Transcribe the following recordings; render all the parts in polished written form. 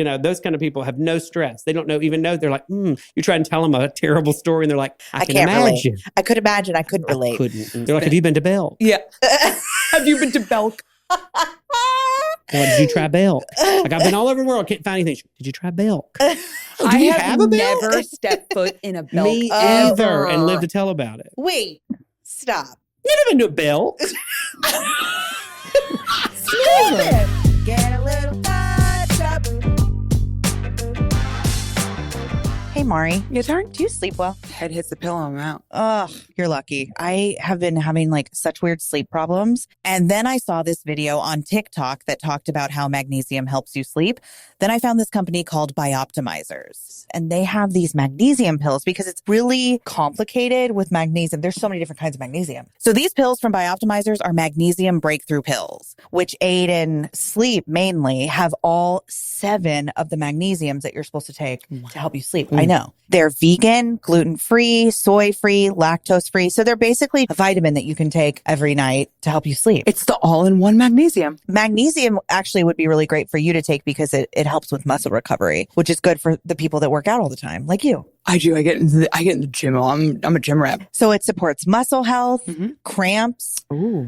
You know, those kind of people have no stress. They don't even know. They're like, you try and tell them a terrible story and they're like, I can't imagine. Relate. I could imagine. I couldn't relate. I couldn't. And they're like, have you been to Belk? Yeah. Have you been to Belk? They're like, did you try Belk? Like, I've been all over the world. Can't find anything. Did you try Belk? I have never stepped foot in a Belk. Me either. And lived to tell about it. Wait. Stop. You never been to a Belk? Never. Get a little touch up. Hey, Mari. Your turn. Do you sleep well? Head hits the pillow, I'm out. Ugh, you're lucky. I have been having like such weird sleep problems. And then I saw this video on TikTok that talked about how magnesium helps you sleep. Then I found this company called Bioptimizers. And they have these magnesium pills because it's really complicated with magnesium. There's so many different kinds of magnesium. So these pills from Bioptimizers are magnesium breakthrough pills, which aid in sleep mainly, have all 7 of the magnesiums that you're supposed to take to help you sleep. I know. They're vegan, gluten-free, soy-free, lactose-free. So they're basically a vitamin that you can take every night to help you sleep. It's the all-in-one magnesium. Magnesium actually would be really great for you to take because it helps with muscle recovery, which is good for the people that work out all the time, like you. I do. I get in the gym. I'm a gym rat. So it supports muscle health, cramps,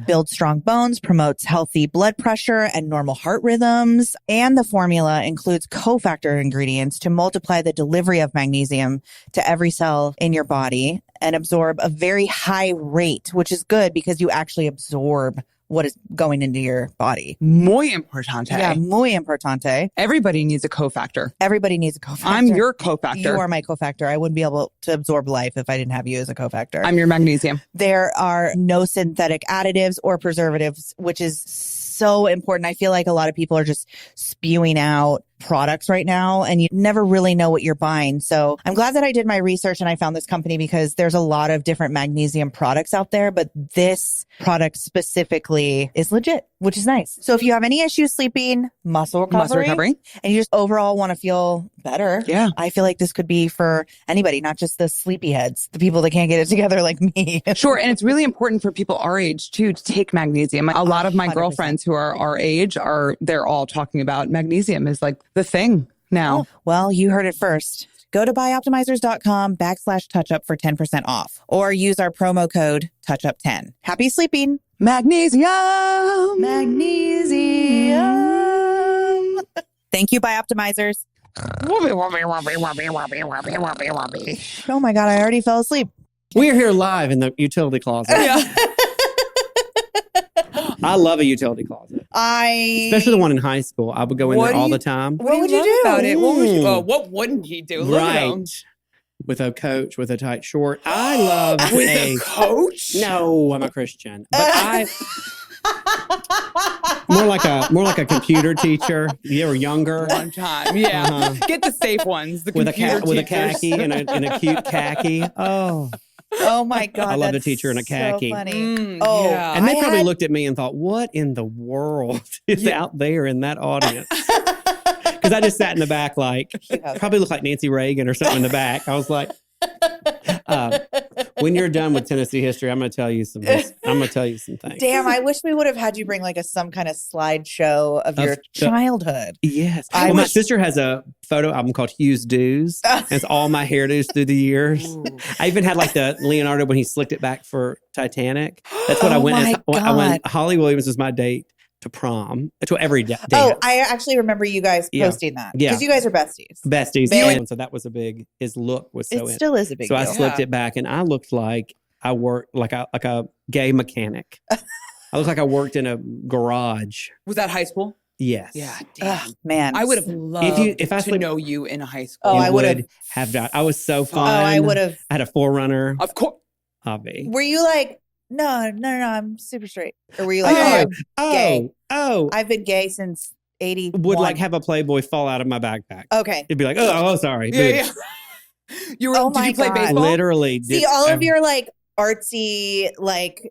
builds strong bones, promotes healthy blood pressure and normal heart rhythms. And the formula includes cofactor ingredients to multiply the delivery of magnesium to every cell in your body and absorb a very high rate, which is good because you actually absorb what is going into your body. Muy importante. Yeah, muy importante. Everybody needs a cofactor. Everybody needs a cofactor. I'm your cofactor. You are my cofactor. I wouldn't be able to absorb life if I didn't have you as a cofactor. I'm your magnesium. There are no synthetic additives or preservatives, which is so important. I feel like a lot of people are just spewing out products right now and you never really know what you're buying. So I'm glad that I did my research and I found this company because there's a lot of different magnesium products out there, but this product specifically is legit, which is nice. So if you have any issues sleeping, muscle recovery, and you just overall want to feel better, I feel like this could be for anybody, not just the sleepyheads, the people that can't get it together like me. Sure. And it's really important for people our age too to take magnesium. A lot of my 100%. girlfriends who are our age they're all talking about magnesium is like the thing now. Well, you heard it first. Go to bioptimizers.com/touchup for 10% off or use our promo code touchup10. Happy sleeping. Magnesium. Thank you, Bioptimizers. Oh my God, I already fell asleep. We're here live in the utility closet. I love a utility closet. Especially the one in high school. I would go in there all the time. What would you do about it? What wouldn't he do? Right. With a coach with a tight short. I love a coach? No, I'm a Christian. But more like a computer teacher. You were younger. One time. Yeah. Get the safe ones. The with a khaki and a cute khaki. Oh my God. I love the teacher in a khaki. So funny. And they probably looked at me and thought, what in the world is out there in that audience? Because I just sat in the back like, probably looked like Nancy Reagan or something in the back. I was like, when you're done with Tennessee history, I'm going to tell you some things. Damn, I wish we would have had you bring like some kind of slideshow of your childhood. Yes. My sister has a photo album called Hugh's Do's. And it's all my hairdos through the years. I even had like the Leonardo when he slicked it back for Titanic. That's what I went. I went. Holly Williams was my date to prom, to every day. Oh, I actually remember you guys posting that. Yeah. Because you guys are besties. And so that was his look was so it still is a big deal. deal. So I slipped it back and I looked like I worked like a gay mechanic. I looked like I worked in a garage. Was that high school? Yes. Yeah. Damn. Man. I would have loved to know you in high school. Oh, I would have died. I was so fun. Oh, I would have. I had a Forerunner. Of course. Hobby. Were you like, no, I'm super straight? Or were you like, gay? I've been gay since 81. Would like have a Playboy fall out of my backpack. Okay. It'd be like, sorry. Yeah. Did you play baseball? I literally did. See, all of your like artsy, like you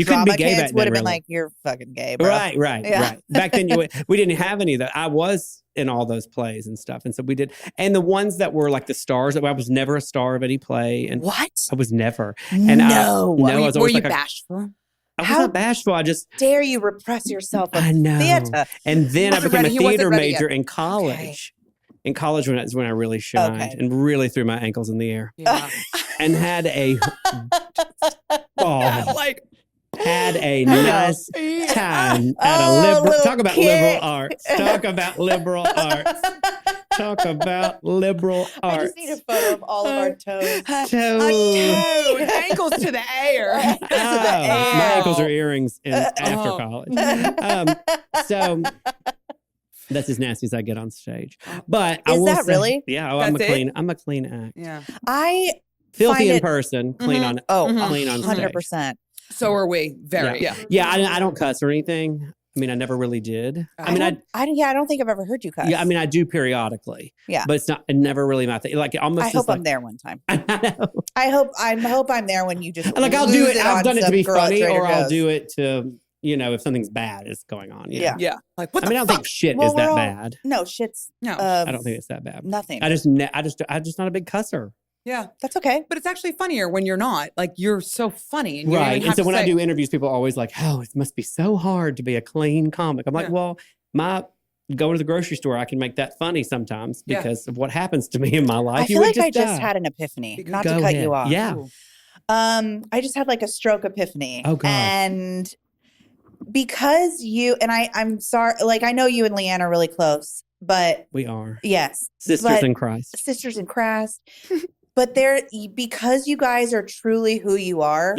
couldn't drama be gay kids back would then, have been really. like, you're fucking gay, bro. Right. Back then, we didn't have any of that. I was in all those plays and stuff, and so we did. And the ones that were like the stars, I was never a star of any play. And what? I was never. And no. I was were always you like bashful? I was not bashful. I just dare you repress yourself. I know. Theater. And then I became a theater major in Okay. college. In college, when I really shined and really threw my ankles in the air, and had a had a nice time at a liberal. Talk about liberal arts. Talk about liberal arts. Talk about liberal arts. I just need a photo of all of our toes. Ankles to the air. My ankles are earrings after college. So that's as nasty as I get on stage. But I will that say, really? Yeah, I'm a clean act. Yeah. I Filthy in person, clean on clean on stage. 100%. So are we. Very. Yeah. I don't cuss or anything. I mean, I never really did. I don't think I've ever heard you cuss. Yeah, I mean, I do periodically. Yeah, but it's never really my thing. Like almost. I hope I'm there one time. I know. I hope I'm there when you just like I'll do it. I've done it to be funny, or Goes. I'll do it to if something's bad is going on. Yeah. Like what? I mean, I don't think shit is that bad. No, shit's I don't think it's that bad. Nothing. I'm just not a big cusser. Yeah, that's okay. But it's actually funnier when you're not. Like you're so funny, and right? And so when I do interviews, people are always like, "Oh, it must be so hard to be a clean comic." I'm like, "Well, going to the grocery store, I can make that funny sometimes because of what happens to me in my life." I feel like I just had an epiphany. Not to cut you off. Yeah. I just had like a stroke epiphany. Oh God. And because I'm sorry, like I know you and Leanne are really close, but we are. Yes. Sisters in Christ. Sisters in Christ. But because you guys are truly who you are,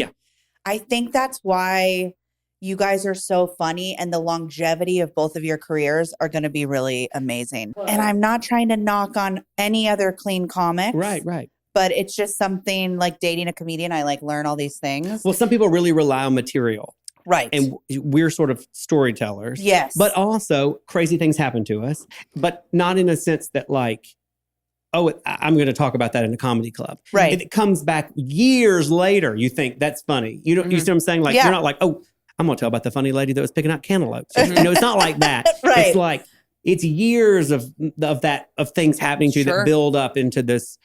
I think that's why you guys are so funny, and the longevity of both of your careers are going to be really amazing. And I'm not trying to knock on any other clean comics. Right. But it's just something like dating a comedian. I like learn all these things. Well, some people really rely on material. Right. And we're sort of storytellers. Yes. But also crazy things happen to us, but not in a sense that like, I'm going to talk about that in a comedy club. Right. It comes back years later. You think that's funny. You know, you see what I'm saying? Like, you're not like, I'm going to tell about the funny lady that was picking out cantaloupes. It's not like that. Right. It's like, it's years of things happening to you that build up into this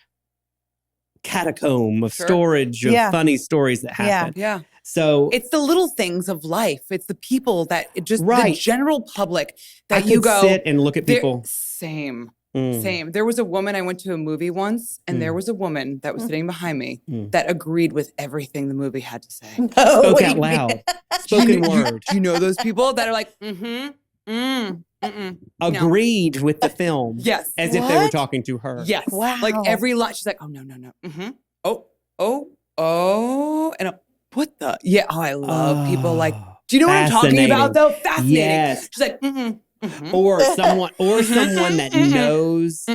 catacomb of storage of funny stories that happen. Yeah. So it's the little things of life. It's the people that the general public that you go sit and look at people. Same. There was a woman, I went to a movie once, and there was a woman that was sitting behind me that agreed with everything the movie had to say. Spoke out loud. Spoken word. Do you know those people that are like, agreed with the film. Yes. As if they were talking to her. Yes. Wow. Like every line, she's like, oh, no. Oh. And what the? Yeah. Oh, I love people like, do you know what I'm talking about though? Fascinating. Yes. She's like, Or someone that knows.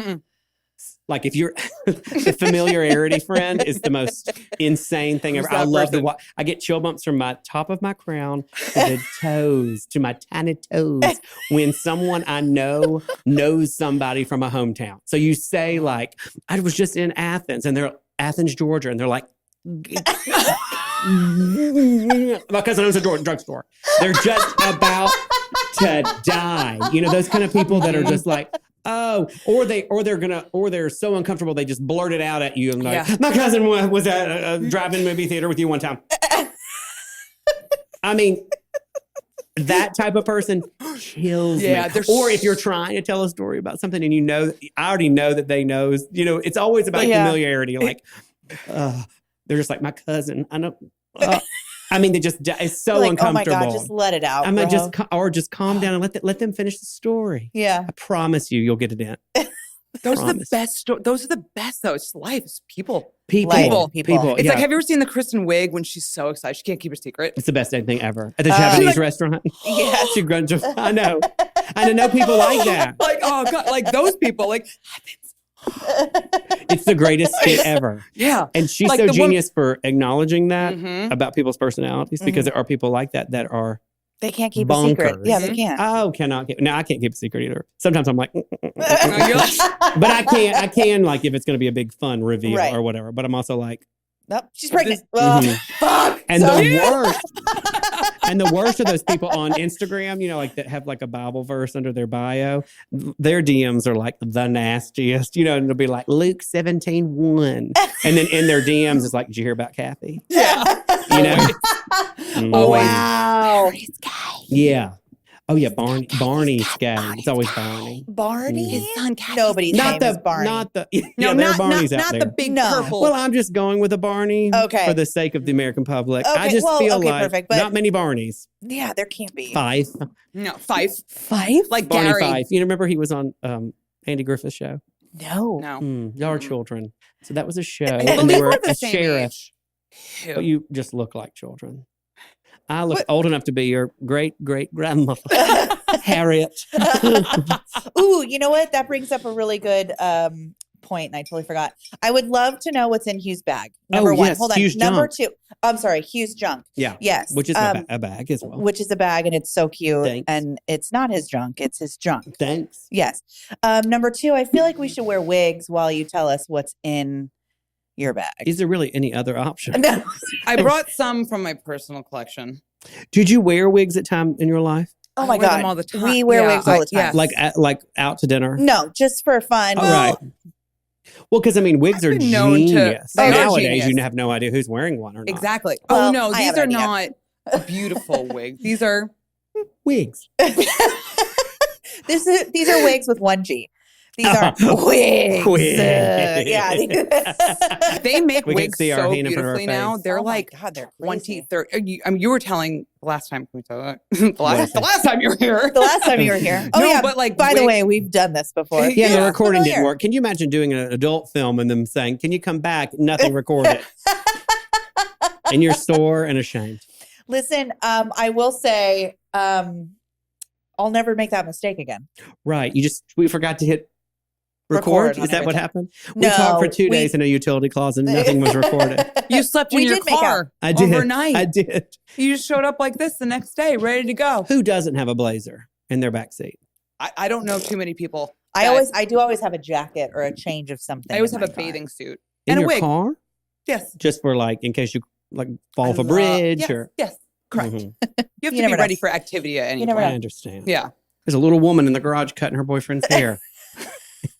Like if you're the familiarity friend is the most insane thing ever. I love I get chill bumps from my top of my crown to the toes, to my tiny toes, when someone I know knows somebody from a hometown. So you say like, I was just in Athens, and they're Athens, Georgia, and they're like, my cousin owns a drugstore. They're just about to die. You know, those kind of people that are just like, or they're so uncomfortable they just blurt it out at you and like, my cousin was at a drive-in movie theater with you one time. I mean, that type of person kills me. Or if you're trying to tell a story about something and I already know that they know, it's always about familiarity. Like, they're just like, my cousin, I know. I mean, it's so like, uncomfortable. Oh my God, just let it out. I mean, just calm down and let them finish the story. Yeah. I promise you'll get it in. Those are the best. Those are the best though. It's life. It's people. People. It's like, have you ever seen the Kristen Wiig when she's so excited she can't keep her secret? It's the best thing ever at the Japanese restaurant. Yeah, she grunges. I know. I know people like that. Like, oh God, like those people. Like, it's the greatest skit ever. Yeah. And she's so genius for acknowledging that about people's personalities, because there are people like that are they can't keep bonkers. a secret. Yeah, they can't. Oh, I can't keep a secret either. Sometimes I'm like, but I can like if it's going to be a big fun reveal or whatever. But I'm also like, nope, she's pregnant. Fuck. And the worst of those people on Instagram, like that have like a Bible verse under their bio, their DMs are like the nastiest, and it'll be like Luke 17:1. And then in their DMs, it's like, did you hear about Kathy? Yeah. You know? Always. Wow. Yeah. Oh yeah, Barney's gay. It's always Barney. Barney? His son, Caddy's Nobody's name is Barney. Not the. No, there are not Barneys out there. the big No. purple. Well, I'm just going with a Barney for the sake of the American public. I Okay, just well, feel okay, like perfect, but- not many Barneys. Yeah, there can't be. Fife. no, Fife. Five? Like Barney Gary. Fife. You remember he was on Andy Griffith's show? No. No. Y'all are children. So that was a show. I and believe they were we're the a same sheriff. age. But you just look like children. I look old enough to be your great-great-grandmother, Harriet. Ooh, you know what? That brings up a really good point, and I totally forgot. I would love to know what's in Hugh's bag. Number one. Yes, Hold on. Hugh's Number junk. two. I'm sorry, Hugh's junk. Yeah. Yes. Which is a bag as well. Which is a bag, and it's so cute. Thanks. And it's not his junk, it's his junk. Thanks. Yes. Number two, I feel like we should wear wigs while you tell us what's in your bag. Is there really any other option? No. I brought some from my personal collection. Did you wear wigs at time in your life? Oh I my wear God. them all the time. We wear Yeah, wigs all the time. yes. Like out to dinner? No, just for fun. Oh, right. Well, because I mean, wigs are I've been known to- genius. they are Nowadays, genius. you have no idea who's wearing one or not. Exactly. Well, oh no, I have these an are idea. not beautiful wigs. These are Wigs. These are wigs with one G. These are wigs. Wigs. Yeah. they make We can wigs see our so hand in front of our beautifully now. face. They're Oh my like God, they're 20, crazy. 30. You were telling the last time. Can we tell that? the last time you were here. The last time you were here. Oh No, yeah. but like by the wig- way, we've done this before. Yeah, the Yeah. recording didn't Familiar. work. Can you imagine doing an adult film and them saying, "Can you come back?" Nothing recorded. And you're sore and ashamed. Listen, I will say, I'll never make that mistake again. Right. We forgot to hit Record record. on Is that what everything. happened? No, we talked for 2 we- days in a utility closet and nothing was recorded. You slept in We your did make out. car I did. overnight. I did. You just showed up like this the next day, ready to go. Who doesn't have a blazer in their backseat? I don't know too many people. I do always have a jacket or a change of something. I always in have my a car. bathing suit In and a your wig. car? Yes. Just for like, in case you like fall I off a love- bridge yes, or. yes, correct. Mhm. You have You to be never know. ready for activity at any never point. I understand. Yeah. There's a little woman in the garage cutting her boyfriend's hair.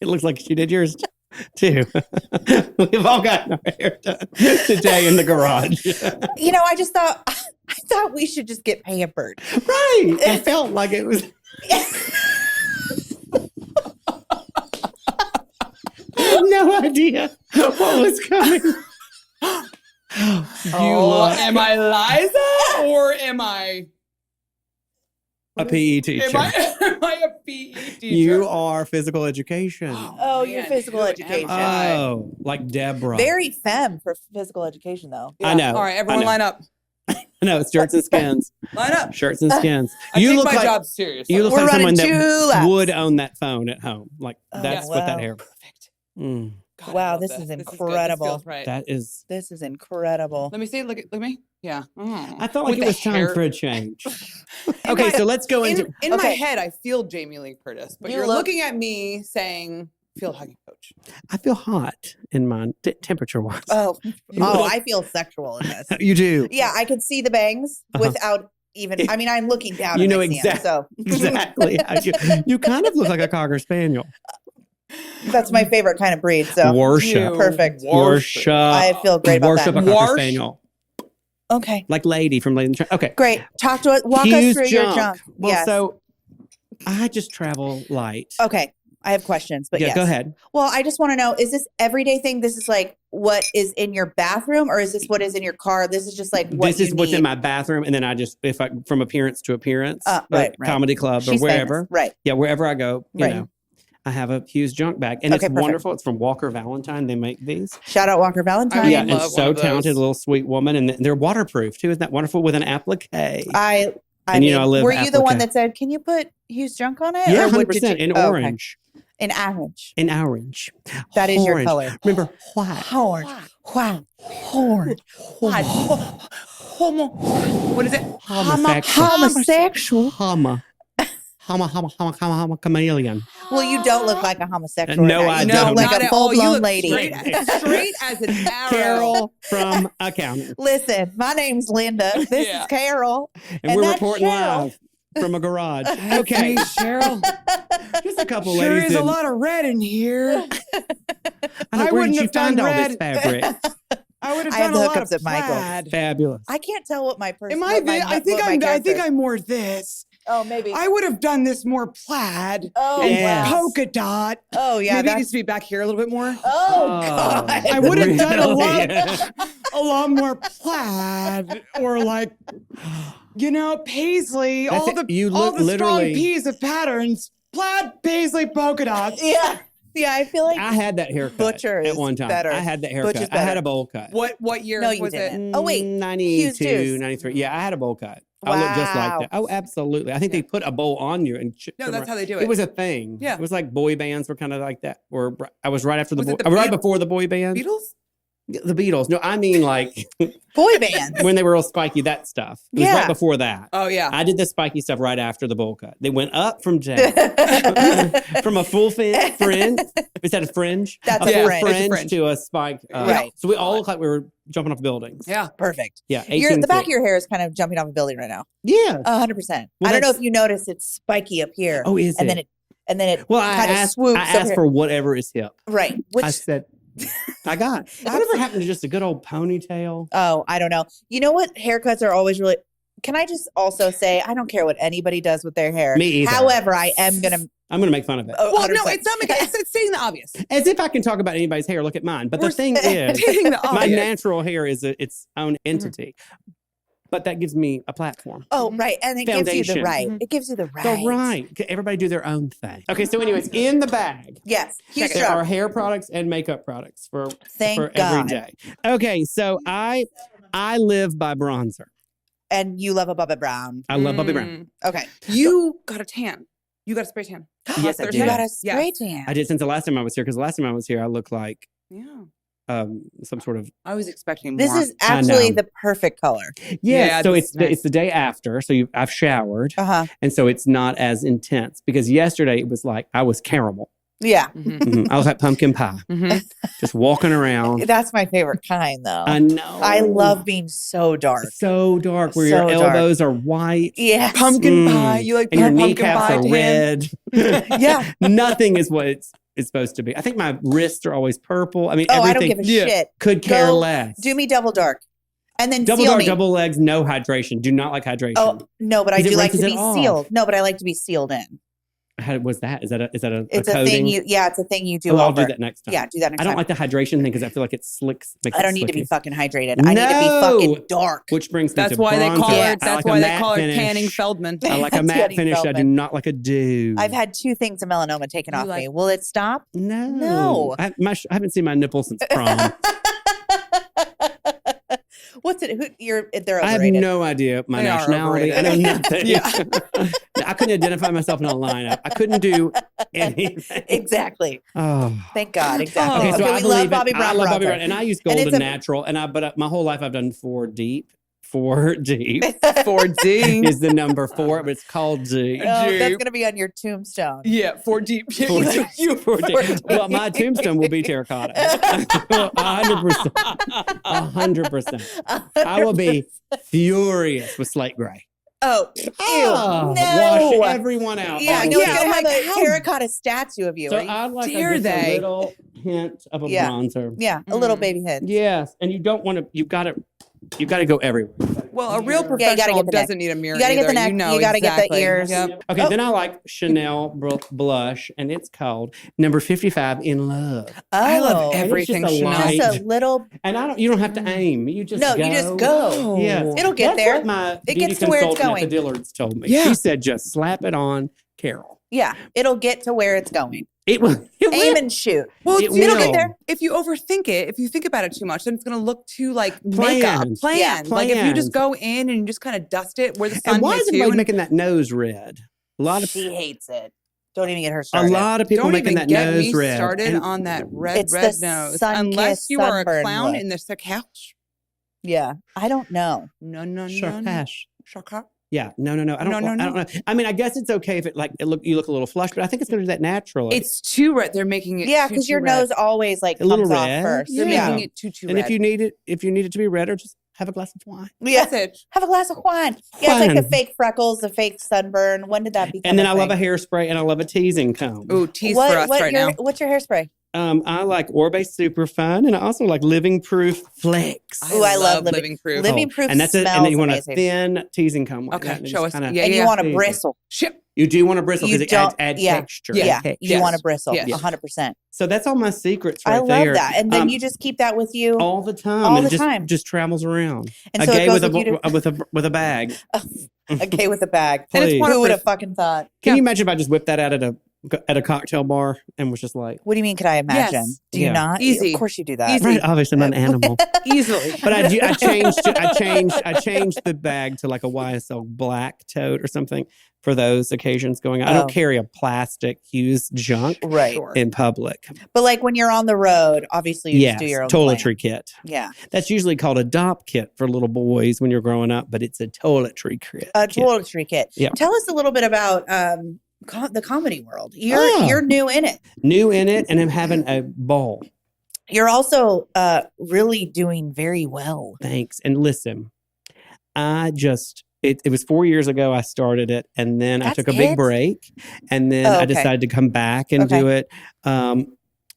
It looks like she did yours too. We've all gotten our hair done today in the garage. You know, I thought we should just get pampered. Right. It felt like it was. I had no idea what was coming. Am I Liza or am I A PE teacher. Am I a PE teacher? You are physical education. Oh, you're man, physical who am education. I? Oh, like Deborah. Very femme for physical education, though. I know. All right, everyone I know. line up. No, it's shirts and skins. Line up. Shirts and skins. I take my job seriously. You look We're like someone running 2 that laps. would own that phone at home. Like Oh, that's what that wow. hair. Perfect. Mm, God, I Wow, love this that. is good. incredible. This feels right. that is. This is incredible. Let me see. Look at me. Yeah. I felt like With it the was time hair- for a change. In Okay, my- so let's go into. In my Okay. head, I feel Jamie Lee Curtis, but You you're look- looking at me saying field hockey coach. I feel hot in my temperature wise. Oh, You oh, look- I feel sexual in this. You do. Yeah, I could see the bangs without even. I mean, I'm looking down. You and know I see 'em, exact- So Exactly. You kind of look like a Cocker Spaniel. that's my favorite kind of breed. So Worship. Perfect. Worship. I feel great about Worship that. a Cocker Warsh. Spaniel. Okay, Like Lady from Lady and the Tramp. Okay. great. Talk to us. Walk us Hugh's through your junk. Well, Yes. so I just travel light. Okay, I have questions, but yeah, yes. go ahead. Well, I just want to know: is this everyday thing? This is like what is in your bathroom, or is this what is in your car? This is just like what This is you what's need. in my bathroom, and then I just from appearance to appearance, Right, like right. comedy club She's or wherever. famous. Right? Yeah, wherever I go, you Right. know, I have a Hughes junk bag, and Okay, it's perfect. wonderful. It's from Walker Valentine. They make these. Shout out Walker Valentine. I Yeah, love and one so of those. talented, little sweet woman, and they're waterproof too. Isn't that wonderful? With an applique. I And, you know, I live were you the one applique. that said, "Can you put Hughes junk on it?" Yeah, Or what did 100% you- in Oh, okay. orange. In orange. In orange. That is your Orange. color. Remember, white. Orange. Wow. Orange. Homo. What is it? Homosexual. Homosexual. Hama, chameleon. Well, you don't look like a homosexual. No, right now. I You don't. look like Not a at all. You full-blown look lady. Straight as an arrow. Carol from accounting. Listen, my name's Linda. This Yeah. is Carol. And, And we're that's reporting Cheryl. live from a garage. Okay, Okay. Cheryl. Just a couple Sure ladies. is a in- lot of red in here. I know, I where wouldn't did you have done find all this red. fabric? I would have I have done the a lot hookups of at Michael's. plaid. Fabulous. I can't tell what my person. Am I? I think I'm. I'm more this. Oh, maybe. I would have done this more plaid Oh, and yes. polka dot. Oh, yeah. Maybe it needs to be back here a little bit more. Oh, God. I would have done Really? a lot more plaid or like, paisley. That's all it. the You all look the strong literally- P's of patterns. Plaid, paisley, polka dots. Yeah. Yeah, I feel like I had that haircut Butcher at is one time. better. I had that Butch haircut. is I had better. a bowl cut. What year No, you was didn't. it? Oh, wait. 92, Hughes. 93. Yeah, I had a bowl cut. I look just like Wow. that. Oh, absolutely. I think they put a bowl on you and No, that's how they do it. It was a thing. Yeah. It was like boy bands were kind of like that. Or I was right after the Was boy. it the I was right Beat- before the boy bands. Beatles? The Beatles. No, I mean like boy bands. when they were all spiky, that stuff. It was Yeah. right before that. Oh yeah. I did the spiky stuff right after the bowl cut. They went up from jazz. From a full fringe. Is that a fringe? That's a a full fringe. It's a fringe fringe. to a spike. Right. So we all look like we were jumping off buildings. Yeah. Perfect. Yeah. The 18 back feet. of your hair is kind of jumping off a building right now. Yeah. 100%. Well, I don't know that's- if you notice it's spiky up here. Oh, is and it? then it Well, I kind of asked, swoops I up asked here. for whatever is hip. Right. Which I said, I got. Whatever happened to just a good old ponytail? oh, I don't know. You know what? Haircuts are always really. Can I just also say I don't care what anybody does with their hair. Me either. However, I am gonna. I'm going to make fun of it. Oh, Well, no, 100%. it's not making. It's stating the obvious. As if I can talk about anybody's hair. Look at mine. But the We're thing is, stating the my obvious. natural hair is its own entity. But that gives me a platform. Oh, right, and it gives you the Foundation. right. Mhm. It gives you the right. So right. Everybody do their own thing. Okay, so anyways, in the bag, Yes. Huge there are job. hair products and makeup products for Thank every God. day. Okay, so I live by bronzer. And you love a Bubba Brown. I love Bobby Brown. Okay. You got a tan. You got a spray tan. Yes, I Thursday. You did. got a Yes. spray tan. I did since the last time I was here, because the last time I was here, I looked like Yeah. some sort of I was expecting more. This is I actually know. the perfect color. Yeah, so this it's is nice. it's the day after, so I've showered, Uh-huh. and so it's not as intense. Because yesterday it was like I was caramel. Yeah. Mhm. Mhm. I was like pumpkin pie, Mhm. just walking around. That's my favorite kind though. I know. I love being so dark. so dark where So your dark. elbows are white. Yes. Pumpkin Mm. pie. You like And your pumpkin kneecaps pie are tan? red. Yeah. Nothing is what it's supposed to be. I think my wrists are always purple. I mean, Oh, I don't everything give a shit. could care Go less. Do me double dark. And then double seal dark, me. double legs, no hydration. Do not like hydration. Oh, no, but I 'Cause it do like to rinses be it off. sealed. No, but I like to be sealed in. How was that? Is that a It's a coating? thing it's a thing you do Oh, I'll over. do that next time. Yeah, do that next I don't time. like the hydration thing because I feel like it slicks. Makes I it don't need to be slicky. fucking hydrated. I need to be No! fucking dark. Which brings me That's to why they call bronzer. Yeah. her. I That's like a why they matte call her finish. Canning Feldman. I like a That's matte Canning finish. I do Feldman. not like a dude. I've had 2 things of melanoma taken You off like- me. Will it stop? no. No. I haven't seen my nipples since prom. What's it? They're I have overrated. no idea my They are nationality. I know overrated. nothing. Yeah. I couldn't identify myself in a lineup. I couldn't do anything. Exactly. Oh. Thank God. Exactly. Okay, so I we believe love it. Bobby Brown. I love Bobby bronzer. Brown, and I use And Golden it's a- Natural, but my whole life I've done 4 deep. 4 deep 4D. is the number 4, but it's called D. Oh, that's Deep. going to be on your tombstone. Yeah, 4 deep. Four deep. 4 deep. Well, my tombstone will be terracotta. 100%. 100%. I will be furious with slate gray. Oh, ew. Oh, no. wash everyone out. Yeah, Honestly. you're Yeah, going to I'm have like, a how terracotta statue of you. So Are you- I'd like dare just a they? little hint of a Yeah. bronzer. yeah, a little Mm. baby head. Yes, and you don't want to. You've got to go everywhere. Well, a real Yeah, you gotta professional get the neck. doesn't need a mirror. You gotta get the either. neck, You know you gotta get the exactly. ears. Yep. Okay, Oh. then I like Chanel blush, and it's called number 55 in love. I love Oh. And it's everything just a Chanel. light- Just a little. And you don't have to aim. You just No, go. you just go. Yes. It'll get That's there. What my It beauty gets to where it's consultant going. at the Dillards told me. Yeah. She said, just slap it on, Carol. Yeah, it'll get to where it's going. It will. It Aim will. and shoot. Well, It it'll will. get there. If you overthink it, if you think about it too much, then it's going to look too like makeup. Planned. Planned. Yeah, Like if you planned. just go in and you just kind of dust it where the sun And why is hits you. everybody and making that nose red? A lot of She hates it. Don't even get her a started. lot of people don't making even that get nose me red. started And- on that red It's red the nose. sun-kissed Unless you are a sunburn clown look. in the couch. Yeah, I don't know. No. Sharkash. Shaka. Yeah, no. I don't. No. I don't know. I mean, I guess it's okay if you look a little flushed, but I think it's going to do that naturally. It's too red. They're making it Yeah, too, because too your red. nose always like A little comes off red. first. They're Yeah. making it too and red. if you need it to be red, or just have a glass of wine. Yeah, That's it. have a glass of wine. Yeah, it's like the Wine. fake freckles, the fake sunburn. When did that become? And then I love a thing? hairspray, and I love a teasing comb. Ooh, tease for us right now. What's your hairspray? I like Orbe Super Fun, and I also like Living Proof Flex. Oh, I love Living Proof. Living Proof and that's smells and then you want amazing. a thin teasing comb. Okay, show us. And you want a bristle. You do want a bristle because it adds texture. Yeah, texture. you want a bristle, Yes. 100%. So that's all my secrets I right love there. that. And then you just keep that with you all the time. All and the it time. just travels around. And a so it gay goes with a bag. A gay with a bag. Please. Who would have fucking thought? Can you imagine if I just whipped that out at a cocktail bar and was just like, What do you mean? Could I imagine? Yes. Do you not? Easy. Of course you do that. Easy. right? Obviously, I'm not an animal. Easily. But I changed the bag to like a YSL black tote or something for those occasions going on. I don't carry a plastic used junk Right. in public. But like when you're on the road, obviously you just do your own toiletry kit. Yeah. That's usually called a DOP kit for little boys when you're growing up, but it's a toiletry kit. A toiletry kit. Yeah. Tell us a little bit about the comedy world. You're new in it. New in it, and I'm having a ball. You're also really doing very well. Thanks. And listen, it was 4 years ago I started it, and then I took a big break, and then I decided to come back and do it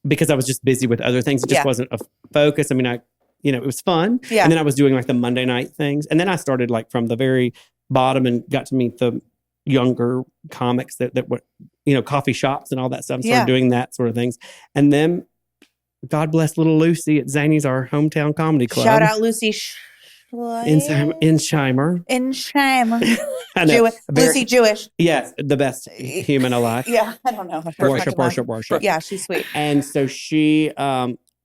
because I was just busy with other things. It just wasn't a focus. I mean, it was fun. Yeah. And then I was doing like the Monday night things, and then I started like from the very bottom and got to meet the younger comics that were, coffee shops and all that stuff. Started doing that sort of things, and then God bless little Lucy at Zany's, our hometown comedy club. Shout out Lucy. In Scheimer. I know. Lucy Jewish. Yes, the best human alive. Yeah, I don't know. Worship. Yeah, she's sweet. And so she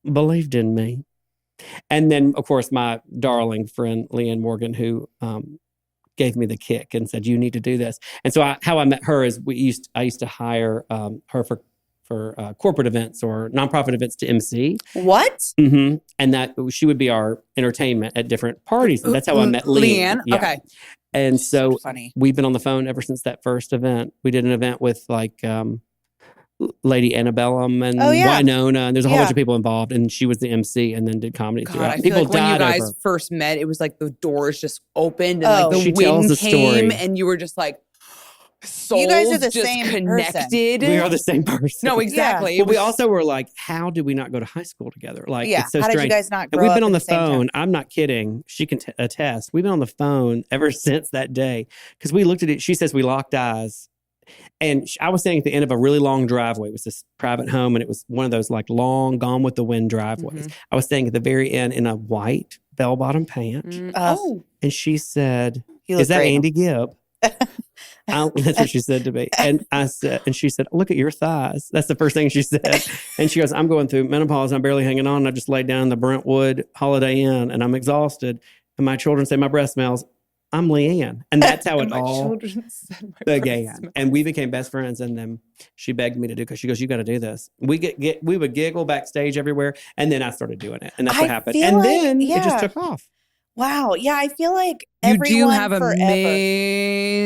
believed in me. And then, of course, my darling friend, Leanne Morgan, who gave me the kick and said, you need to do this. And so how I met her is I used to hire her for corporate events or nonprofit events to MC. What? Mm-hmm. And that she would be our entertainment at different parties. And that's how I met Leanne. Yeah. Okay. And so funny. We've been on the phone ever since that first event. We did an event with like Lady Antebellum and Winona, and there's a whole bunch of people involved. And she was the MC and then did comedy throughout. I feel like when you guys first met, it was like the doors just opened and like the wind came and you were just like, souls you guys are the just same connected. We are the same person. No, exactly. Yeah. But we also were like, how did we not go to high school together? Like, it's so how strange. Did you guys not grow and we've been up on the at same phone. time? I'm not kidding. She can attest. We've been on the phone ever since that day because we looked at it. She says we locked eyes. And I was standing at the end of a really long driveway. It was this private home, and it was one of those like long, Gone with the Wind driveways. Mm-hmm. I was standing at the very end in a white bell-bottom pant. And she said, "Is that Andy Gibb?" That's what she said to me. And she said, "Look at your thighs." That's the first thing she said. And she goes, "I'm going through menopause. I'm barely hanging on. I just laid down in the Brentwood Holiday Inn, and I'm exhausted. And my children say my breath smells. I'm Leanne." And that's how it all began. And we became best friends. And then she begged me to do, because she goes, "You got to do this." We would giggle backstage everywhere. And then I started doing it. And that's what happened. And then it just took off. Wow. Yeah, I feel like you do have amazing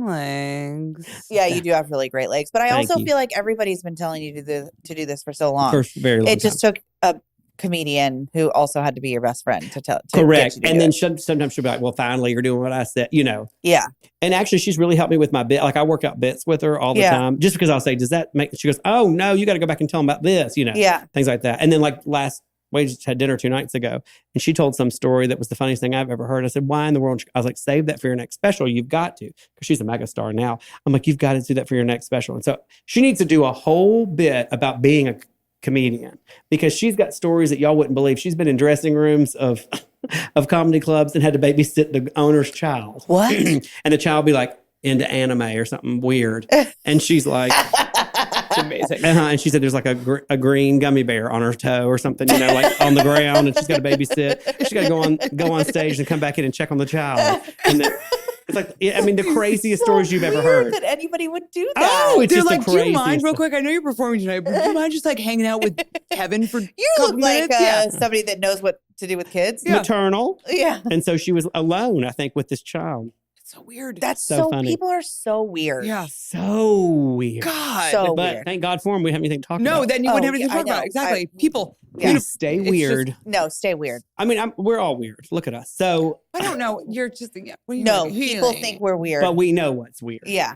legs. Yeah, you do have really great legs. But I also feel like everybody's been telling you to do this for so long. For a very long time. It just took a comedian who also had to be your best friend to tell. Correct. And then sometimes she'll be like, "Well, finally, you're doing what I said," Yeah. And actually, she's really helped me with my bit. Like, I work out bits with her all the time. Just because I'll say, "Does that make?" She goes, "Oh no, you got to go back and tell them about this." Things like that. And then we just had dinner 2 nights ago, and she told some story that was the funniest thing I've ever heard. I said, "Why in the world?" I was like, "Save that for your next special. You've got to," because she's a mega star now. I'm like, "You've got to do that for your next special." And so she needs to do a whole bit about being a comedian, because she's got stories that y'all wouldn't believe. She's been in dressing rooms of comedy clubs and had to babysit the owner's child. What? And the child be like into anime or something weird. And she's like, it's amazing. And she said there's like a green gummy bear on her toe or something, like on the ground, and she's got to babysit. She's got to go on stage and come back in and check on the child. And then, it's like, the craziest stories you've ever heard. That anybody would do that. Oh, it's just like, the "Do you mind, craziest real quick? I know you're performing tonight, but do you mind just like hanging out with Kevin for You look like somebody that knows what to do with kids. Maternal. Yeah. And so she was alone, I think, with this child. It's so weird. That's so funny. People are so weird. Yeah. So weird. God. So but weird. thank God for him. We have anything to talk about. No, then you wouldn't have anything to talk I know. about. Exactly. People. Stay weird. Stay weird. I mean, we're all weird. Look at us. So I don't know. You're just people think we're weird. But we know what's weird. Yeah.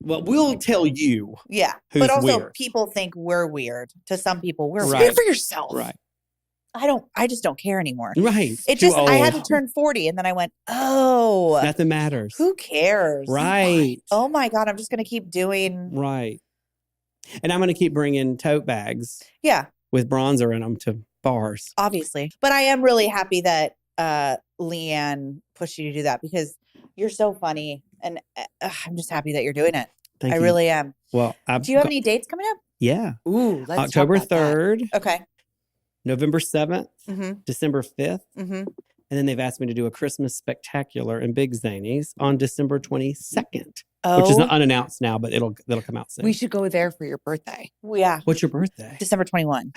Well, we'll tell you. Yeah. Who's But also weird. people think we're weird. To some people, we're Right. weird. Speak for yourself. Right. I just don't care anymore. Right. It Too just, I had to old. turn 40 and then I went, oh, Nothing matters. who cares? Right. Oh my God, I'm just going to keep doing. Right. And I'm going to keep bringing tote bags Yeah, with bronzer in them to bars. obviously. But I am really happy that Leanne pushed you to do that because you're so funny. And I'm just happy that you're doing it. Thank I you. really am. Well, Do you have any dates coming up? Yeah. Ooh, let's October talk about that. 3rd, Okay. November 7th, Mm-hmm. December 5th. Mm-hmm. And then they've asked me to do a Christmas spectacular in Big Zanies on December 22nd, Oh, which is not unannounced now, but it'll come out soon. We should go there for your birthday. yeah. What's your birthday? December 21.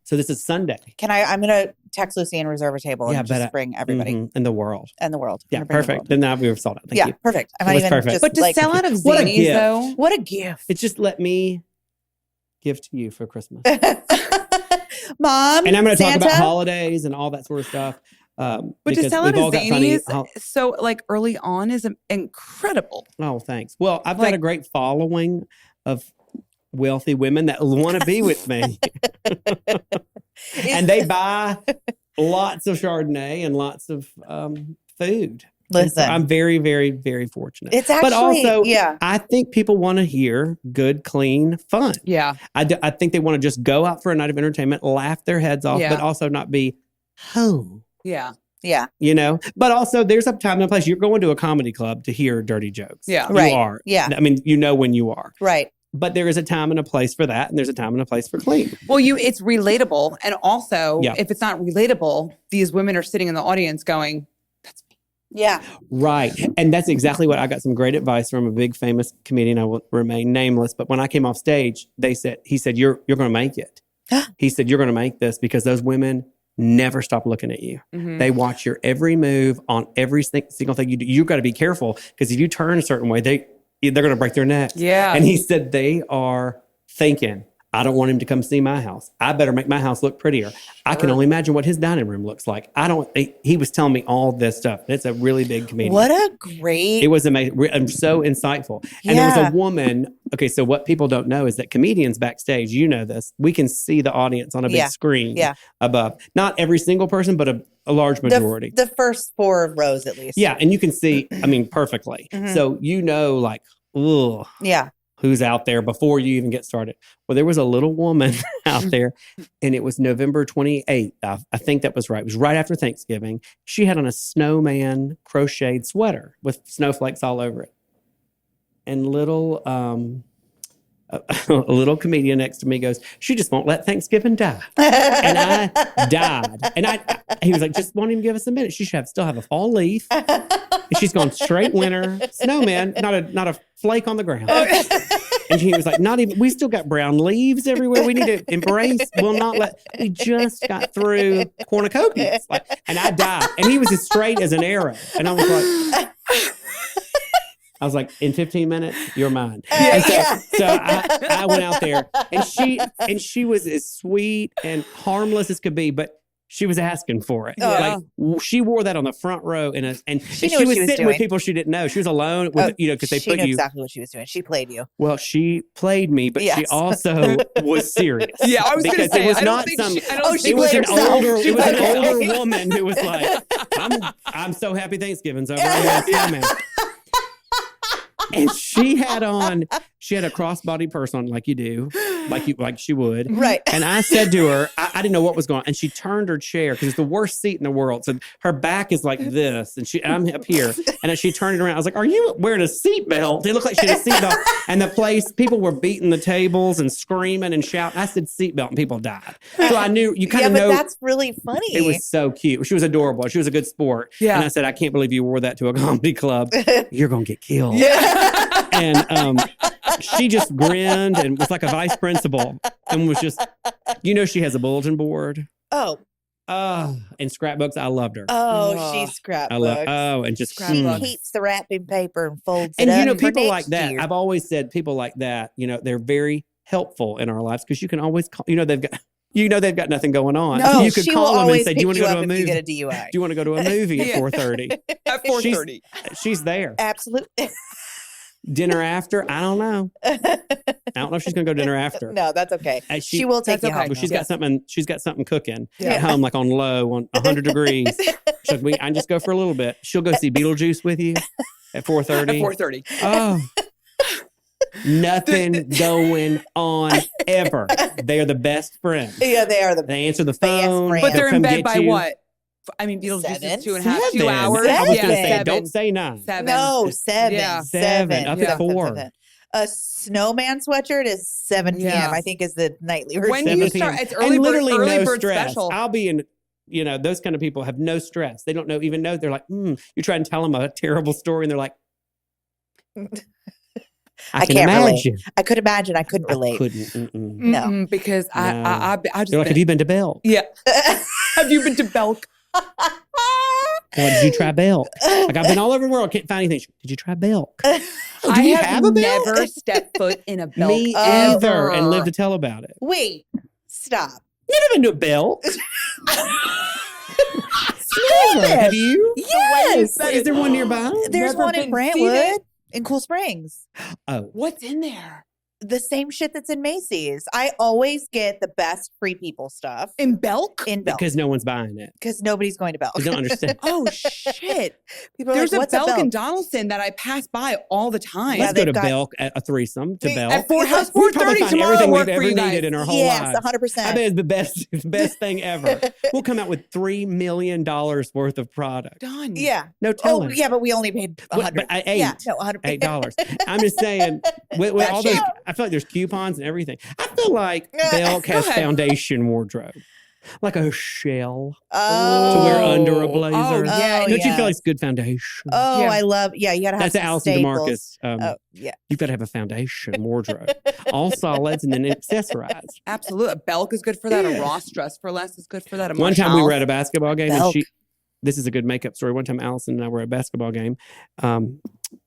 So this is Sunday. I'm going to text Lucy and reserve a table Yeah, and but just bring everybody in the world. and the world. Yeah, I'm gonna bring the perfect. world. Then now we've sold out. Thank Yeah, you. perfect. I It might was even perfect. just But to like, sell out of What a Zanies, gift. though. what a gift. It's just let me give to you for Christmas. Mom, And I'm going to talk Santa? about holidays and all that sort of stuff. But to because sell we've out all of got funny. Zanies so like early on is incredible. Oh, thanks. Well, I've got Like- a great following of wealthy women that want to be with me. And they buy lots of Chardonnay and lots of food. And so Listen, I'm very, very, very fortunate. it's actually, but also, yeah. I think people want to hear good, clean fun. Yeah. I think they want to just go out for a night of entertainment, laugh their heads off, Yeah. but also not be, Yeah. Yeah. you know. But also, there's a time and a place. You're going to a comedy club to hear dirty jokes. Yeah. You Right. are. Yeah. I mean, you know when you are. Right. But there is a time and a place for that, and there's a time and a place for clean. Well, it's relatable. And also, Yeah. if it's not relatable, these women are sitting in the audience going, that's me. Yeah. Right. And that's exactly what I got some great advice from a big famous comedian. I will remain nameless. But when I came off stage, he said, you're going to make it. He said, you're going to make this because those women never stop looking at you. Mm-hmm. They watch your every move on every single thing you do. You've got to be careful because if you turn a certain way, they're going to break their necks. Yeah. And he said they are thinking, I don't want him to come see my house. I better make my house look prettier. I can only imagine what his dining room looks like. He was telling me all this stuff. It's a really big comedian. What a great. It was amazing and so insightful. And there was a woman. Okay, so what people don't know is that comedians backstage, you know this, we can see the audience on a big screen above. Not every single person, but a large majority. The first 4 rows at least. Yeah, and you can see, I mean, perfectly. Mhm. So you know, like, ugh. Yeah. Who's out there before you even get started. Well, there was a little woman out there, and it was November 28th. I think that was right. It was right after Thanksgiving. She had on a snowman crocheted sweater with snowflakes all over it. And a little comedian next to me goes, she just won't let Thanksgiving die. And I died. And he was like, just won't even give us a minute. She should still have a fall leaf. And she's gone straight winter. Snowman, not a flake on the ground. And he was like, not even, we still got brown leaves everywhere. We need to embrace. We just got through cornucopias. And I died. And he was as straight as an arrow. And I was like, in 15 minutes, you're mine. And so I went out there, and she was as sweet and harmless as could be, but she was asking for it. Yeah. Like she wore that on the front row, and she knew what was she was sitting with doing. people she didn't know. She was alone with because they she put knew you. exactly what she was doing. She played you. Well, she played me, but she Yes. also was serious. Yeah, I was going to Because say, it was I don't not think some. she, I don't she think It was played an herself. older. She It was an played older herself. woman who was like, "I'm so happy Thanksgiving's over." Man. And she had a crossbody purse on like you do, like she would. Right. And I said to her, I didn't know what was going on. And she turned her chair because it's the worst seat in the world. So her back is like this. And I'm up here. And as she turned it around, I was like, are you wearing a seatbelt? It looked like she had a seatbelt. And people were beating the tables and screaming and shouting. I said seatbelt and people died. So I knew, you kind of know. but that's really funny. It was so cute. She was adorable. She was a good sport. Yeah. And I said, I can't believe you wore that to a comedy club. You're going to get killed. And she just grinned and was like a vice principal and was just, she has a bulletin board. Oh, And scrapbooks. I loved her. she's scrapbooks. I love, and just, She keeps the wrapping paper and folds it and up. for people like next that, year. I've always said people like that, they're very helpful in our lives because you can always call, they've got nothing going on. No, You could she call will them and always say, pick do you want to you go up to a if movie? you get a DUI. Do you want to go to a movie at 4:30? at 4:30. She's there. Absolutely. Dinner after? I don't know. I don't know if she's gonna go dinner after. No, that's okay. She will take you okay. home. Well, she's got something. She's got something cooking Yeah. at home, like on low, on 100 degrees. She's like, I can just go for a little bit. She'll go see Beetlejuice with you at 4:30. At 4:30. Oh, nothing going on ever. They are the best friends. Yeah, they are the They answer the Best phone. friends. But they're They'll in come bed get by you. what? I mean, Beetlejuice Seven? is 2.5, 2 Seven. hours. I was Yeah, going to say, seven. don't say 9. Seven. No, 7. Yeah. 7, up at 4. A snowman sweatshirt is 7 p.m. Yeah. I think is the nightly routine. When do you 7 p.m. start? It's And early literally bird, early no bird stress. special. I'll be in, those kind of people have no stress. They don't even know. They're like, you try and tell them a terrible story and they're like, I can can't relate. imagine. I could imagine. I couldn't relate. I couldn't. No. Mm-mm, because I just They're like, have you been to Belk? Yeah. Have you been to Belk? Did you try Belk? Like, I've been all over the world. Can't find anything. Did you try Belk? I do you have have a Belk? never stepped foot in a Belk Me ever. either. And live to tell about it. Wait, stop. You never been to a Belk? Never. Have you? Yes. Is there one nearby? There's Never one in been Brentwood in Cool Springs. Oh. What's in there? The same shit that's in Macy's. I always get the best Free People stuff In Belk? in Belk Because no one's buying it. because nobody's going to Belk. They don't understand. Oh, shit. People are There's like, a what's Belk in Belk? Donaldson that I pass by all the time. Yeah, Let's go they've to got- Belk at a threesome to Belk. At How's We probably 4:30 find tomorrow everything work we've for ever you guys. needed in our whole Yes, lives. 100%. I bet it's the best thing ever. We'll come out with $3 million worth of product. Done. Yeah. No Oh, telling. yeah, but we only paid What, 100. but I Yeah, ate no, 100. $8. I'm just saying, with That all those, shit. I feel like there's coupons and everything. I feel like Belk Go has ahead. foundation wardrobe, like a shell Oh. to wear under a blazer. Oh, yeah. Don't you yeah. feel like it's good foundation? Oh, Yeah. I love. Yeah, you got to have That's some Allison staples. DeMarcus. Oh, yeah. You've got to have a foundation wardrobe, all solids and then accessorized. Absolutely. A Belk is good for that. A Ross Dress for Less is good for that. A One time we were Marshall's. at a basketball game Belk. and this is a good makeup story. One time Allison and I were at a basketball game.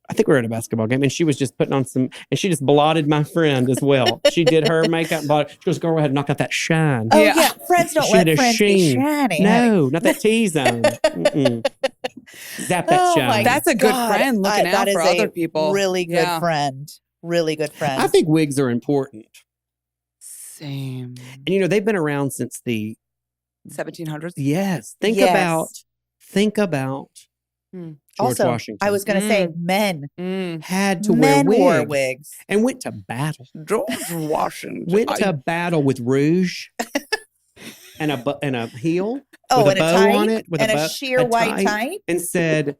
I think we were at a basketball game and she was just putting on and she just blotted my friend as well. She did her makeup and blotted. She goes, girl, go ahead and knock out that shine. Oh, Yeah. yeah. Friends don't She let had a friends be sheen. shiny. honey. No, not that T-zone. Mm-mm. Zap that Oh, shine. my That's a good God. friend looking that out is for a other people. Really good Yeah. friend. Really good friend. I think wigs are important. Same. And they've been around since the 1700s. yes. Think Yes. about George also, Washington. I was going to say men. had to Men wear wore wigs wigs. and went to battle. George Washington. Went to battle with rouge and a heel Oh, with and a a bow tie on it with and a bow- sheer white tie. and said,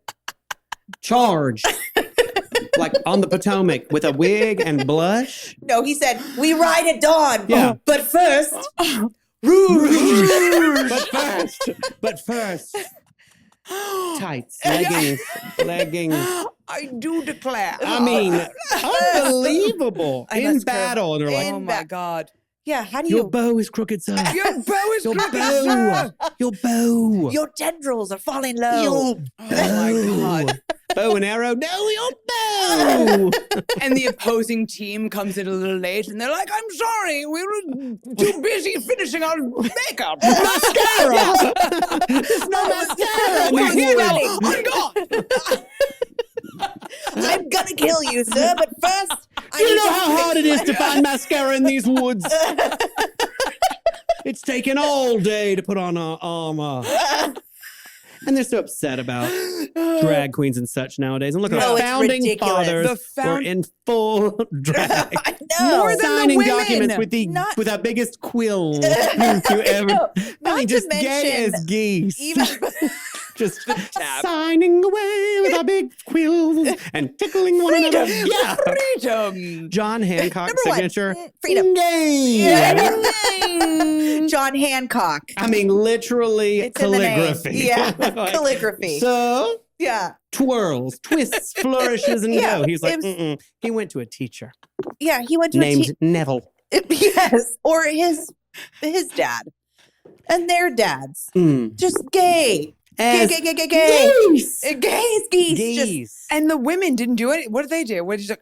"Charge!" Like on the Potomac with a wig and blush. No, he said, "We ride at dawn." Yeah. But first, Rouge. but first, tights, leggings. I do declare. I mean, unbelievable I in must curve. battle, and they're like, Oh my God. Yeah, how do "Your you? bow is crooked, sir. Your bow is Your crooked, bow. sir. Your bow. Your tendrils are falling low. Your Oh my God. bow and arrow. No, your bow. And the opposing team comes in a little late and they're like, I'm sorry, we were too busy finishing our makeup. Mascara. There's no mascara. in We're these here now. wigs. I'm gone. I'm gonna kill you, sir. But first, I Do you need know to how hard it is to find mascara in these woods? It's taken all day to put on our armor. And they're so upset about drag queens and such nowadays. And look at No, our it's founding ridiculous. fathers were in full drag. I know. More than the Signing women. documents Not- with our biggest quill you ever. No, I not mean, to just gay mention as geese. even Just signing away with our big quills and tickling one another. Yeah. Freedom. John Hancock Number one, signature. freedom. Gay. Yeah. John Hancock. I mean, literally It's in the name. calligraphy. Yeah, Like, calligraphy. So Yeah, twirls, twists, flourishes, and Yeah, go. He's like, it was- mm-mm. He went to a teacher yeah. He went to named Neville. yes, or his dad, and their dads. Just gay. Gay, As gay, gay, gay, gay. geese. Gay as geese. Just, Geese. And the women didn't do it. What did they do? What did you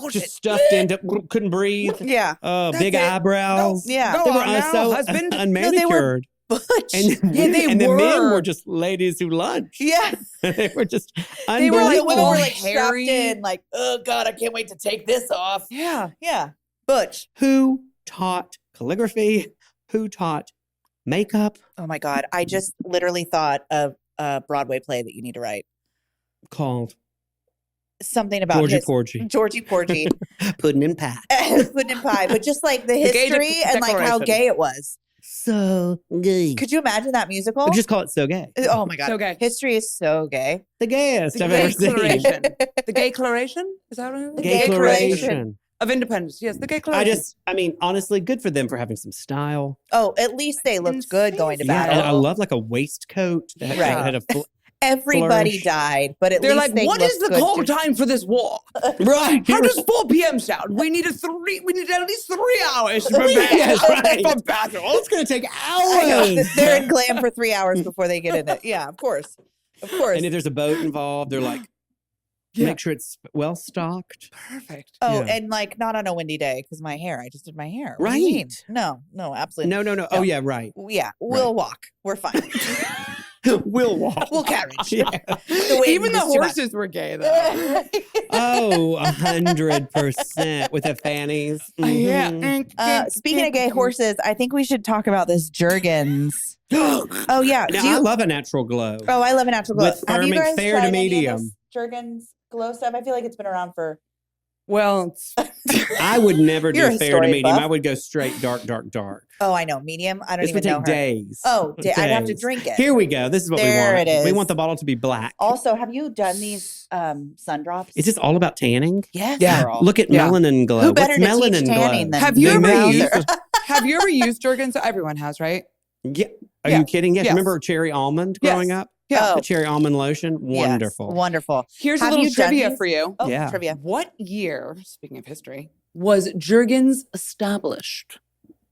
Just stuffed into, couldn't breathe. yeah. Big it. eyebrows. Yeah. Go They were on now, so husband. unmanicured. Butch. And, Yeah, they and the men were. were just ladies who lunch. Yeah. They were just They were like, unbelievable. women were like hairy. strapped in, like, oh God, I can't wait to take this off. Yeah. Yeah. Butch. Who taught calligraphy? Who taught makeup? Oh my God. I just literally thought of a Broadway play that you need to write. Called Something about Georgie his- Porgy. Georgie Porgy. Pudding and pie. Pudding and pie. But just like the The gay history and like how declaration. gay it was. So gay. Could you imagine that musical? Just call it So Gay. Oh my God. So gay. History is so gay. The gayest The I've gay ever seen. declaration. The gay declaration? Is that what it is? The Gay Gay declaration. Of independence. Yes, the gay declaration. I mean, honestly, good for them for having some style. Oh, at least they looked good going to Yeah, battle. and I love like a waistcoat that Right. had a Everybody flourish. died, but at They're least like, they what is looked the good call to- time for this war? right. How does 4 p.m. sound? We need at least 3 hours to prepare Yes, right. for battle. It's going to take I know. hours. They're in glam for 3 hours before they get in it. Yeah, of course. Of course. And if there's a boat involved, they're like, Yeah. make sure it's well stocked. Perfect. Oh, Yeah. and like not on a windy day because my hair. I just did my hair. What do you mean? Right. No, absolutely. No. Oh, yeah, right. Yeah, we'll walk. We're fine. We'll walk. We'll carriage. Yeah. The wind Even the is too much. horses were gay, though. Oh, 100% with the fannies. Mhm. Speaking of gay horses, I think we should talk about this Jergens. Oh yeah. Now, Do you- I love a natural glow. Oh, I love a natural glow. With Have you firming guys fair to tried any of medium. this Jergens glow stuff? I feel like it's been around for. Well, I would never You're do a fair to historian medium. buff. I would go straight dark. Oh, I know medium. I don't This would even know take her. days. Oh, I'd have to Days. drink it. Here we go. This is what There we want. it is. We want the bottle to be black. Also, have you done these sun drops? Is this all about tanning? Yes, Yeah. girl. Look at Yeah. melanin glow. Who better What's to teach melanin tanning glow? than Have you Hugh ever Howser? used? Have you ever used Jergens? Everyone has, right? Yeah. Are Yeah. you kidding? Yes. Yes. Remember cherry almond Yes. growing up? Yeah. Oh. The cherry almond lotion? Yes, Wonderful. wonderful. Here's Have a little you done trivia these? for you. Oh, Yeah. trivia. What year, speaking of history, was Jergens established?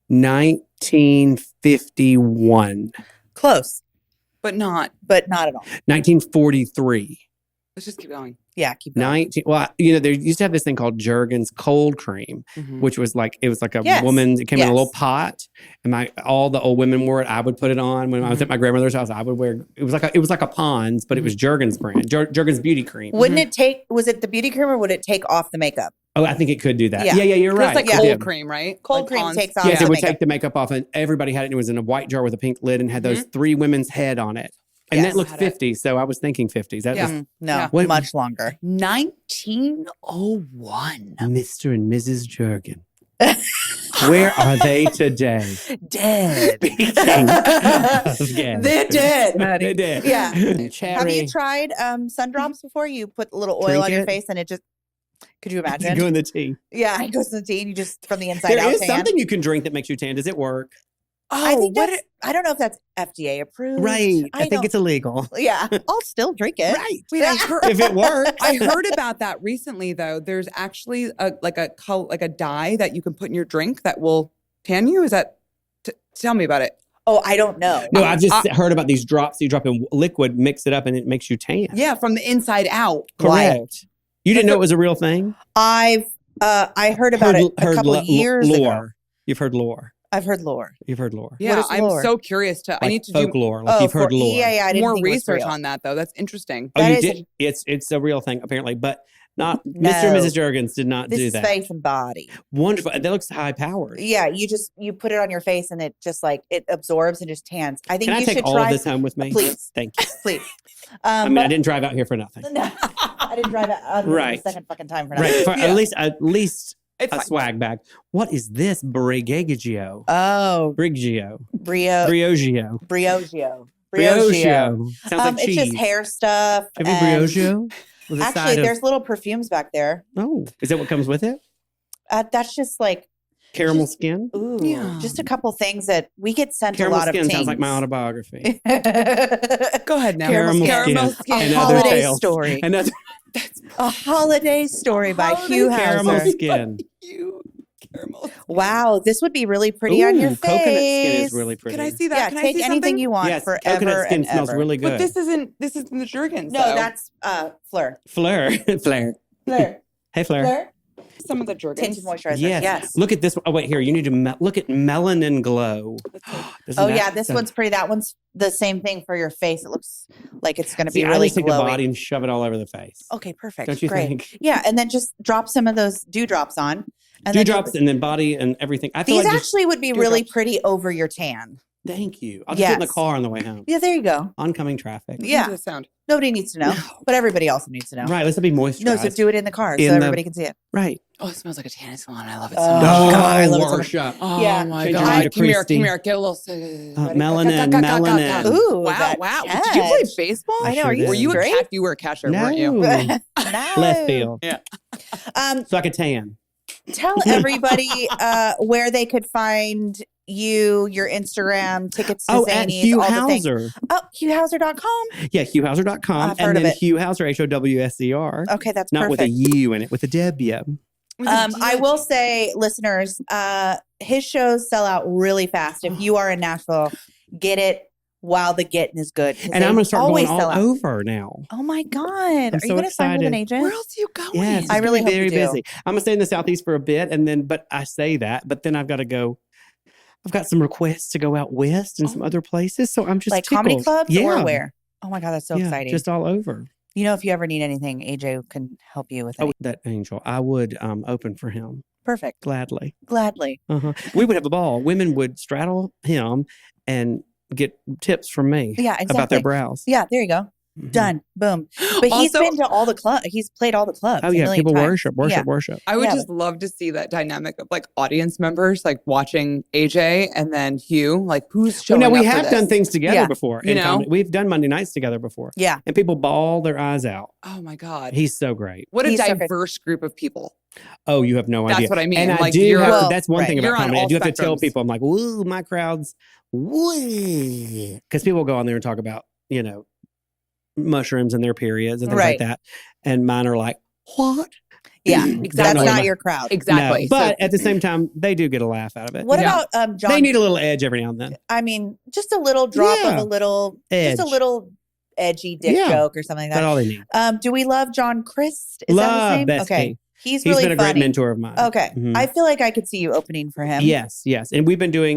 1951. Close, But not. but not at all. 1943. Let's just keep going. Yeah, keep going. 19. Well, you know, there used to have this thing called Jergens cold cream, Mhm. which was like, it was like a Yes. woman, it came in a Yes. little pot, and all the old women wore it. I would put it on when I was at my grandmother's house. I would wear it was like a Pond's, but it was Jergens brand, Jergens beauty cream. Wouldn't it take? Was it the beauty cream or would it take off the makeup? Oh, I think it could do that. Yeah. Yeah, you're right. It's like It cold did. cream, right? Cold Like cream Pond's. takes off Yes, the it would makeup. take the makeup off, and everybody had it. And it was in a white jar with a pink lid and had those Mm-hmm. 3 women's head on it. And Yes. that looked Had it. 50, so I was thinking 50s. That Yeah. was No, Yeah. What- much longer. 1901. Mr. and Mrs. Jergen. Where are they today? Dead. Speaking of gas. They're dead, honey. They're dead. Yeah. Cherry. Have you tried sun drops before? You put a little oil on your Trinket? face and it just. Could you Go imagine? in the tea. Yeah, it goes in the tea and you just from the inside There out is tan. something you can drink that makes you tan. Does it work? I think what that's. I don't know if that's FDA approved. Right. I think don't- it's illegal. Yeah, I'll still drink it. Right. Wait, I heard, If it works. I heard about that recently, though. There's actually a dye that you can put in your drink that will tan you. Is that? Tell me about it. Oh, I don't know. No, I've just heard about these drops. You drop in liquid, mix it up, and it makes you tan. Yeah, from the inside out. Correct. You didn't know it was a real thing? I heard about it a couple of years ago. lore. You've heard lore. I've heard lore. You've heard lore. Yeah, is I'm lore? so curious to. I Like need to do folklore. Like you've heard lore. Yeah, I didn't more think it was research real. on that, though. That's interesting. Oh, That you is did? It's a real thing, apparently. But not Mr. No. and Mrs. Jergens did not This do is that. face and body. Wonderful. That looks high powered. Yeah, you put it on your face and it just like it absorbs and just tans. I think Can I you take should all try. of this home with me? Please. Thank you. Please. I mean, I but- didn't drive out here for nothing. No, I didn't drive it out Right. the second fucking time for Right. nothing. For Yeah. at least It's a fine. swag bag. What is this? Brigagio. Oh, Brigio. Briogio. Briogio. Briogio. Sounds like It's cheese. just hair stuff. Have you and- Briogio? With a Actually, side of- there's little perfumes back there. Oh, is that what comes with it? That's just like, Caramel skin? ooh, Yeah. just a couple things that we get sent Caramel a lot skin of sounds like my things. autobiography. Go ahead now. Caramel skin. A And other holiday tales. story. Another A holiday story by Hugh caramel Howser. skin. You caramel. Wow, this would be really pretty on your Ooh, face. coconut skin is really pretty. Can I see that? Yeah, Can I take see anything something? you want Yes, forever coconut skin and smells ever. really good. But this isn't the Jergens. No, though. that's Fleur. Fleur. Fleur. Fleur. Hey, Fleur. Fleur. Some of the Jergens. Tinted moisturizer. Yes. Look at this one. Oh, wait, here. You need to look at Melanin Glow. This one's pretty. That one's the same thing for your face. It looks like it's going to be I really just take the glowy. body and shove it all over the face. Okay, perfect. Don't you think? Yeah, and then just drop some of those dewdrops on. And Dewdrops and then body and everything. I feel these like actually would be really pretty over your tan. Thank you. I'll just get in the car on the way home. Yeah, there you go. Oncoming traffic. Yeah. The sound. Nobody needs to know, but everybody also needs to know. Right. Let's be moisturized. No, so do it in the car so everybody can see it. Right. Oh, it smells like a tanning salon. I love it so much. Oh, God, I love it so much. worship. Oh Yeah. my Change God. your mind to Come here, Christy. come here. Get a little. Melanin. Ooh, Wow, that wow. cat. Did you play baseball? I know. sure Are you did. Were you a straight? cat? You were a catcher, No. weren't you? No. Left field. Yeah. So I could tan. Tell everybody where they could find you, your Instagram, tickets to At Zanies, Hugh all the things. Howser. Oh, HughHowser.com. Yeah, HughHowser.com. I've heard and of then it. Hugh Howser, HOWSER. Okay, that's Not perfect. with a U in it, with a W. I will say, listeners, his shows sell out really fast. If you are in Nashville, get it while the getting is good. And I'm going to start going all sell out. over now. Oh my God. I'm Are so you going to sign with an excited. agent? Where else are you going? Yes, I really hope very you do. busy. I'm going to stay in the Southeast for a bit, but I say that, but then I've got to go. I've got some requests to go out west and some other places, so I'm just Like comedy tickled. clubs Yeah. or where? Oh my God, that's so Yeah, exciting. just all over. You know, if you ever need anything, AJ can help you with it. Oh, that angel. I would open for him Perfect. gladly. Gladly. We would have a ball. Women would straddle him and get tips from me Yeah, exactly. about their brows. Yeah, there you go. Mhm. Done. Boom. But he's Also- been to all the clubs. He's played all the clubs. Oh a yeah, million people times. Yeah. worship. I would Yeah, just love to see that dynamic of like audience members, like watching AJ and then Hugh. Like, who's Well, showing no, we up for have this? done things together Yeah. before. You in know? comedy. We've done Monday nights together before. Yeah. And people bawl their eyes out. Oh my God. He's so great. What a He's so good. diverse group of people. Oh, you have no idea. That's what I mean. And I Like, do you're- have, Well, that's one thing right. about You're on comedy. I all do have to tell spectrums. people, I'm like, woo, my crowd's woo. Because people go on there and talk about, mushrooms and their periods and things Right. like that. And mine are like, what? Yeah. Exactly. That's No, not no. your crowd. Exactly. No, but So- at the same time, they do get a laugh out of it. What Yeah. about John? They need a little edge every now and then. I mean, just a little drop Yeah. of a little, Edge. just a little edgy dick Yeah. joke or something like That's that. all they need. Do we love John Christ? Is that Love his name? Best Okay. King. He's He's really been a funny. great mentor of mine. Okay. Mhm. I feel like I could see you opening for him. Yes. And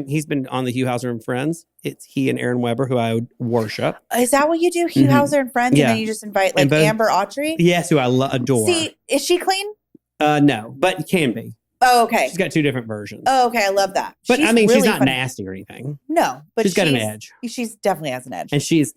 he's been on the Hugh Howser and Friends. It's he and Aaron Weber, who I would worship. Is that what you do? Hugh Mhm. Howser and Friends? Yeah. And then you just invite like And both- Amber Autry? Yes, who I adore. See, is she clean? No, but can be. Oh, okay. She's got two different versions. Oh, okay. I love that. but I mean, she's really not funny. nasty or anything. No, but She's got an edge. She's definitely has an edge. And she's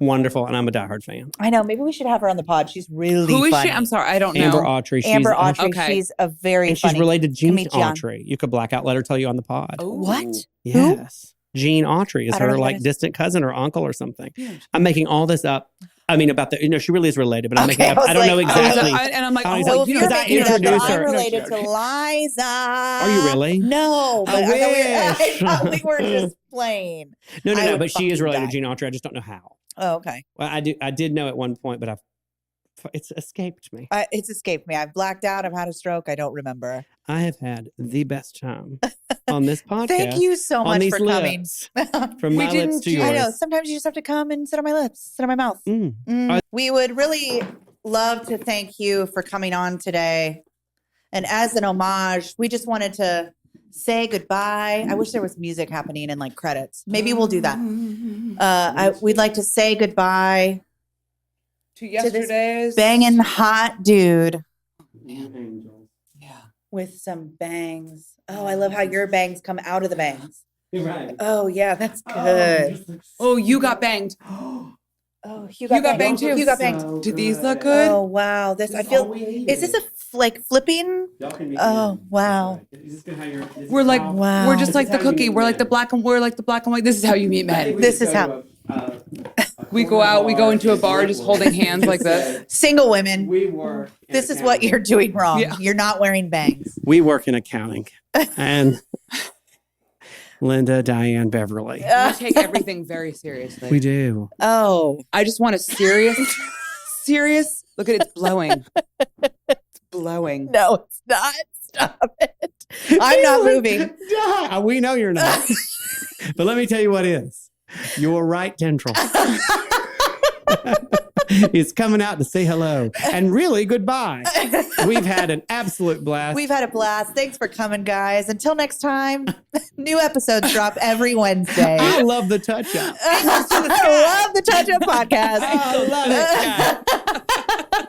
wonderful, and I'm a diehard fan. I know. Maybe we should have her on the pod. She's really Who is funny. she? I'm sorry. I don't know. Amber Autry. She's Amber Autry. Okay. She's a very and funny. she's related to Gene comedian. Autry. You could black out, let her tell you on the pod. Oh. What? Yes. Gene Autry is I don't know her who that like is. distant cousin or uncle or something. Yeah. I'm making all this up. I mean, about she really is related, but I'm Okay, making up. I was I don't know like, exactly. And I'm like, I was oh, like, So if you you're know, because I making it up that introduced I'm her. related to Liza. Are you really? No, but I I thought we were wish. just playing. No, I would but she is fucking related die. to Gene Autry. I just don't know how. Oh, okay. Well, I did know at one point, but it's escaped me. It's escaped me. I've blacked out. I've had a stroke. I don't remember. I have had the best time on this podcast. Thank you so on much these for coming. lips. From We my lips didn't to do- yours. I know. Sometimes you just have to come and sit on my lips, sit on my mouth. Mm. We would really love to thank you for coming on today. And as an homage, we just wanted to say goodbye. I wish there was music happening and like credits. Maybe we'll do that. We'd like to say goodbye to this yesterday's banging hot dude Yeah. with some bangs. Oh, I love how your bangs come out of the bangs. You're right. Oh, yeah, that's good. Oh, you got banged. Oh, You got banged too. You got banged. Do these look good? Oh, wow. This, I feel, is this a like flipping? Oh, wow. We're like, Wow. we're just like the cookie. We're like the black and white. This is how you meet men. This is how. We go out, we go into a bar just holding hands like this. Single women, We work. this is what you're doing wrong. Yeah. You're not wearing bangs. We work in accounting, and Linda, Diane, Beverly. We take everything very seriously. We do. Oh, I just want a serious. Look at it, it's blowing. It's blowing. no, it's not. Stop it. I'm not moving. We know you're not. But let me tell you what is. Your right tendril. He's coming out to say hello and really goodbye. We've had an absolute blast. We've had a blast. Thanks for coming, guys. Until next time, new episodes drop every Wednesday. I love the touch-up. I love the touch-up podcast. I love it.